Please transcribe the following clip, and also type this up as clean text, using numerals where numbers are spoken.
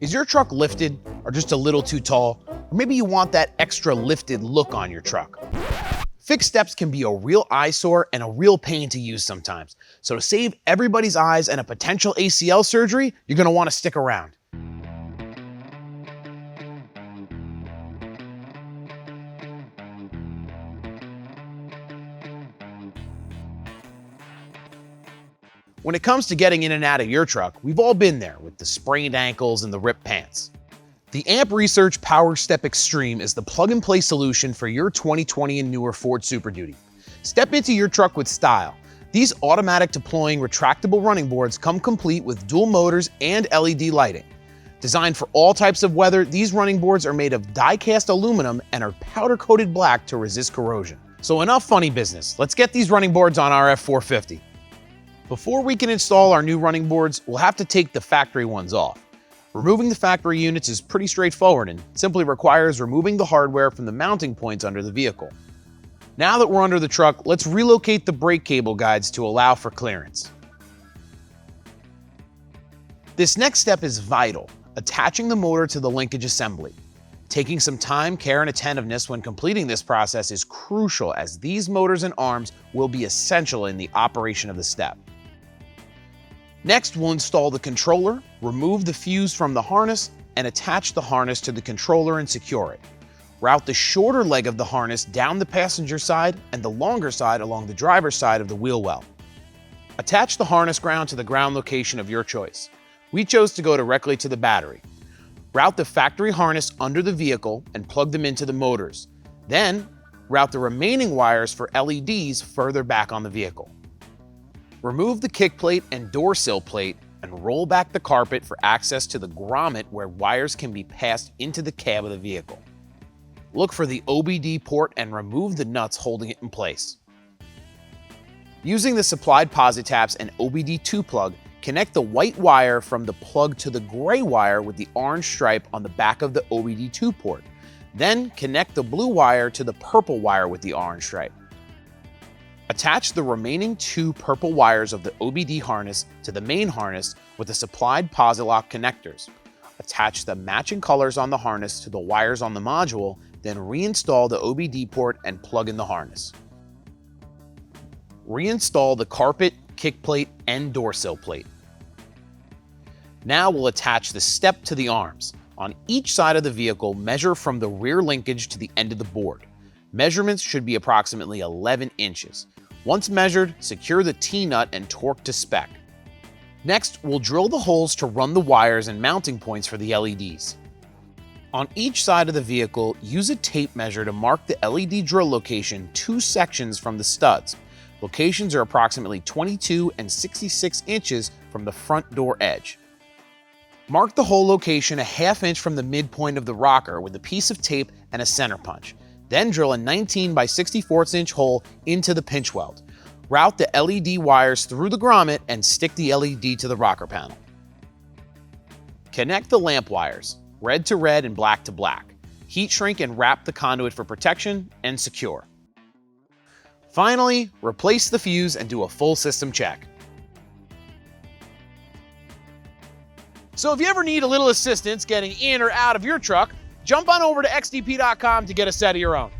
Is your truck lifted or just a little too tall? Or maybe you want that extra lifted look on your truck. Fixed steps can be a real eyesore and a real pain to use sometimes. So to save everybody's eyes and a potential ACL surgery, you're going to want to stick around. When it comes to getting in and out of your truck, we've all been there with the sprained ankles and the ripped pants. The AMP Research Powerstep Xtreme is the plug-and-play solution for your 2020 and newer Ford Super Duty. Step into your truck with style. These automatic deploying retractable running boards come complete with dual motors and LED lighting. Designed for all types of weather, these running boards are made of die-cast aluminum and are powder-coated black to resist corrosion. So enough funny business. Let's get these running boards on our F450. Before we can install our new running boards, we'll have to take the factory ones off. Removing the factory units is pretty straightforward and simply requires removing the hardware from the mounting points under the vehicle. Now that we're under the truck, let's relocate the brake cable guides to allow for clearance. This next step is vital, attaching the motor to the linkage assembly. Taking some time, care, and attentiveness when completing this process is crucial, as these motors and arms will be essential in the operation of the step. Next, we'll install the controller, remove the fuse from the harness, and attach the harness to the controller and secure it. Route the shorter leg of the harness down the passenger side and the longer side along the driver's side of the wheel well. Attach the harness ground to the ground location of your choice. We chose to go directly to the battery. Route the factory harness under the vehicle and plug them into the motors. Then, route the remaining wires for LEDs further back on the vehicle. Remove the kick plate and door sill plate and roll back the carpet for access to the grommet where wires can be passed into the cab of the vehicle. Look for the OBD port and remove the nuts holding it in place. Using the supplied posi-taps and OBD2 plug, connect the white wire from the plug to the gray wire with the orange stripe on the back of the OBD2 port. Then connect the blue wire to the purple wire with the orange stripe. Attach the remaining 2 purple wires of the OBD harness to the main harness with the supplied posi-lock connectors. Attach the matching colors on the harness to the wires on the module, then reinstall the OBD port and plug in the harness. Reinstall the carpet, kick plate, and door sill plate. Now we'll attach the step to the arms. On each side of the vehicle, measure from the rear linkage to the end of the board. Measurements should be approximately 11 inches. Once measured, secure the T-nut and torque to spec. Next, we'll drill the holes to run the wires and mounting points for the LEDs. On each side of the vehicle, use a tape measure to mark the LED drill location 2 sections from the studs. Locations are approximately 22 and 66 inches from the front door edge. Mark the hole location a ½ inch from the midpoint of the rocker with a piece of tape and a center punch. Then drill a 19 by 64 inch hole into the pinch weld. Route the LED wires through the grommet and stick the LED to the rocker panel. Connect the lamp wires, red to red and black to black. Heat shrink and wrap the conduit for protection and secure. Finally, replace the fuse and do a full system check. So if you ever need a little assistance getting in or out of your truck, jump on over to XDP.com to get a set of your own.